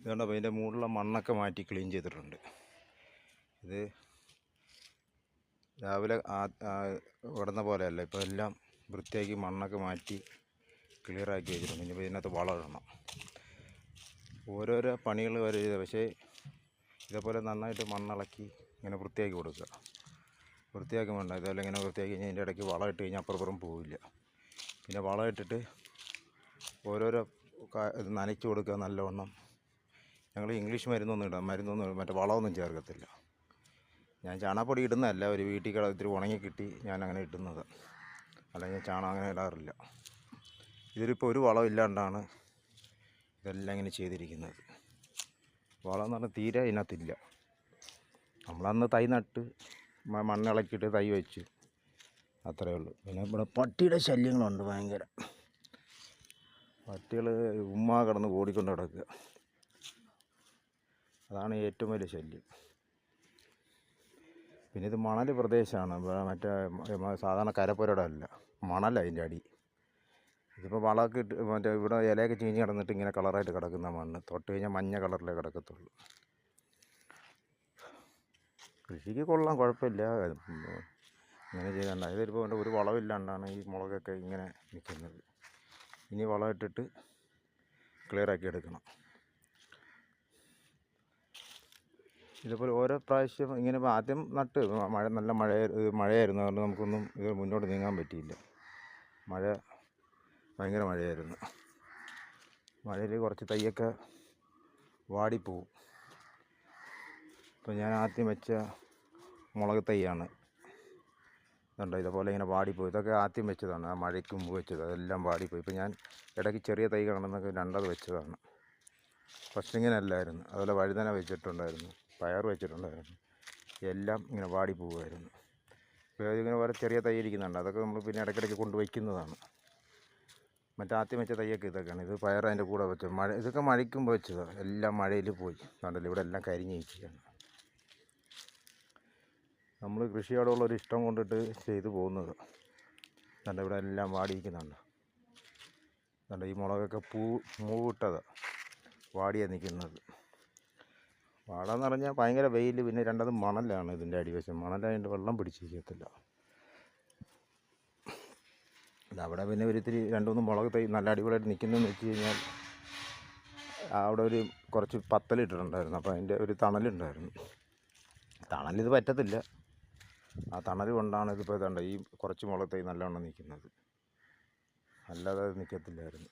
ഇതുകൊണ്ട് അതിൻ്റെ മുകളിലുള്ള മണ്ണൊക്കെ മാറ്റി ക്ലീൻ ചെയ്തിട്ടുണ്ട്. ഇത് രാവിലെ ഇവിടുന്ന പോലെയല്ല, ഇപ്പോൾ എല്ലാം വൃത്തിയാക്കി മണ്ണൊക്കെ മാറ്റി ക്ലിയറാക്കി വെച്ചിട്ടുണ്ട്. ഇനിയിപ്പോൾ ഇതിനകത്ത് വളം ഇടണം. ഓരോരോ പണികൾ വരെ ചെയ്ത്, പക്ഷേ ഇതേപോലെ നന്നായിട്ട് മണ്ണിളക്കി ഇങ്ങനെ വൃത്തിയാക്കി കൊടുക്കുക. വൃത്തിയാക്കി വേണ്ട, ഇതേപോലെ ഇങ്ങനെ വൃത്തിയാക്കി കഴിഞ്ഞാൽ ഇതിൻ്റെ ഇടയ്ക്ക് വളം ഇട്ട് കഴിഞ്ഞാൽ അപ്പുറപ്പുറം പോവില്ല. പിന്നെ വളം ഇട്ടിട്ട് ഓരോരോ ഇത് നനയ്ക്ക് കൊടുക്കുക നല്ലവണ്ണം. ഞങ്ങൾ ഇംഗ്ലീഷ് മരുന്നൊന്നും മറ്റേ വളമൊന്നും ചേർക്കത്തില്ല. ഞാൻ ചാണകപ്പൊടി ഇടുന്നതല്ല, ഒരു വീട്ടിൽ ഇത്തിരി ഉണങ്ങി കിട്ടി ഞാൻ അങ്ങനെ ഇടുന്നത്, അല്ലെങ്കിൽ ചാണകം അങ്ങനെ ഇടാറില്ല. ഇതിലിപ്പോൾ ഒരു വളം ഇല്ലാണ്ടാണ് ഇതെല്ലാം ഇങ്ങനെ ചെയ്തിരിക്കുന്നത്. വളം എന്ന് പറഞ്ഞാൽ തീരെ ഇതിനകത്തില്ല. നമ്മളന്ന് തൈ നട്ട് മണ്ണിളക്കിയിട്ട് തൈ വെച്ച്, അത്രയേ ഉള്ളൂ. പിന്നെ ഇവിടെ പട്ടിയുടെ ശല്യങ്ങളുണ്ട് ഭയങ്കര. പട്ടികൾ കിടന്ന് ഓടിക്കൊണ്ട് കിടക്കുക, അതാണ് ഏറ്റവും വലിയ ശല്യം. പിന്നെ ഇത് മണൽ പ്രദേശമാണ്, മറ്റേ സാധാരണ കരപ്പുരടല്ല, മണല അതിൻ്റെ അടി. ഇതിപ്പോൾ വളമൊക്കെ ഇട്ട് മറ്റേ ഇവിടെ ഇലയൊക്കെ ചീഞ്ഞ് കിടന്നിട്ട് ഇങ്ങനെ കളറായിട്ട് കിടക്കുന്ന മണ്ണ്, തൊട്ട് കഴിഞ്ഞാൽ മഞ്ഞ കളറിലേ കിടക്കത്തുള്ളൂ. കൃഷിക്ക് കൊള്ളാം, കുഴപ്പമില്ല. ഇങ്ങനെ ചെയ്യണ്ട. ഇതിപ്പോൾ ഒരു വളമില്ലാണ്ടാണ് ഈ മുളകൊക്കെ ഇങ്ങനെ നിൽക്കുന്നത്. ഇനി വളം ഇട്ടിട്ട് ക്ലിയറാക്കി എടുക്കണം. ഇതുപോലെ ഓരോ പ്രാവശ്യം ഇങ്ങനെ ആദ്യം നട്ട് നല്ല മഴയായിരുന്നു, അതുകൊണ്ട് നമുക്കൊന്നും ഇത് മുന്നോട്ട് നീങ്ങാൻ പറ്റിയില്ല. ഭയങ്കര മഴയായിരുന്നു. മഴയിൽ കുറച്ച് തൈയൊക്കെ വാടിപ്പോവും. ഇപ്പോൾ ഞാൻ ആദ്യം വെച്ച മുളക് തൈയാണ്, ഇതുണ്ട് ഇതുപോലെ ഇങ്ങനെ വാടിപ്പോയി. ഇതൊക്കെ ആദ്യം വെച്ചതാണ്, ആ മഴയ്ക്ക് മുമ്പ് വെച്ചത്, അതെല്ലാം വാടിപ്പോയി. ഇപ്പോൾ ഞാൻ ഇടയ്ക്ക് ചെറിയ തൈ കാണുന്നതൊക്കെ രണ്ടത് വെച്ചതാണ്. ഫസ്റ്റ് ഇങ്ങനെ അല്ലായിരുന്നു. അതുപോലെ വഴുതന വെച്ചിട്ടുണ്ടായിരുന്നു, പയർ വെച്ചിട്ടുണ്ടായിരുന്നു, എല്ലാം ഇങ്ങനെ വാടിപ്പോവുമായിരുന്നു. ഇപ്പോൾ ഇങ്ങനെ വേറെ ചെറിയ തൈ ഇരിക്കുന്നുണ്ട്, അതൊക്കെ നമ്മൾ പിന്നെ ഇടയ്ക്കിടയ്ക്ക് കൊണ്ട് വയ്ക്കുന്നതാണ്. ആദ്യം വെച്ച തൈയൊക്കെ ഇതൊക്കെയാണ്. ഇത് പയർ അതിൻ്റെ കൂടെ വെച്ചത്, ഇതൊക്കെ മഴയ്ക്കുമ്പോൾ വെച്ചതാണ്, എല്ലാം മഴയിൽ പോയി. കണ്ടല്ലോ ഇവിടെ എല്ലാം കരിഞ്ഞ് ഇരിക്കുകയാണ്. നമ്മൾ കൃഷിയോടുള്ളൊരു ഇഷ്ടം കൊണ്ടിട്ട് ചെയ്തു പോകുന്നത്. കണ്ട ഇവിടെ എല്ലാം വാടിയിരിക്കുന്നുണ്ട്. കണ്ട ഈ മുളകൊക്കെ മൂവിട്ടത് വാടിയാണ് നിൽക്കുന്നത്. വാടാന്ന് പറഞ്ഞാൽ ഭയങ്കര വെയിൽ, പിന്നെ രണ്ടത് മണലാണ് ഇതിൻ്റെ അടിവശം. മണലായതിൻ്റെ വെള്ളം പിടിച്ചിരിക്കത്തില്ല. അവിടെ പിന്നെ ഒരിത്തിരി 2-3 മുളക് തൈ നല്ല അടിപൊളിയായിട്ട് നിൽക്കുന്നതെന്ന് വെച്ച് കഴിഞ്ഞാൽ, അവിടെ കുറച്ച് പത്തലിട്ടിട്ടുണ്ടായിരുന്നു. അപ്പോൾ അതിൻ്റെ ഒരു തണലുണ്ടായിരുന്നു. തണലിത് പറ്റത്തില്ല, ആ തണൽ കൊണ്ടാണ് ഇതിപ്പോൾ ഇതുണ്ട് ഈ കുറച്ച് മുളക് തൈ നല്ലവണ്ണം നിൽക്കുന്നത്, അല്ലാതെ അത് നിൽക്കത്തില്ലായിരുന്നു.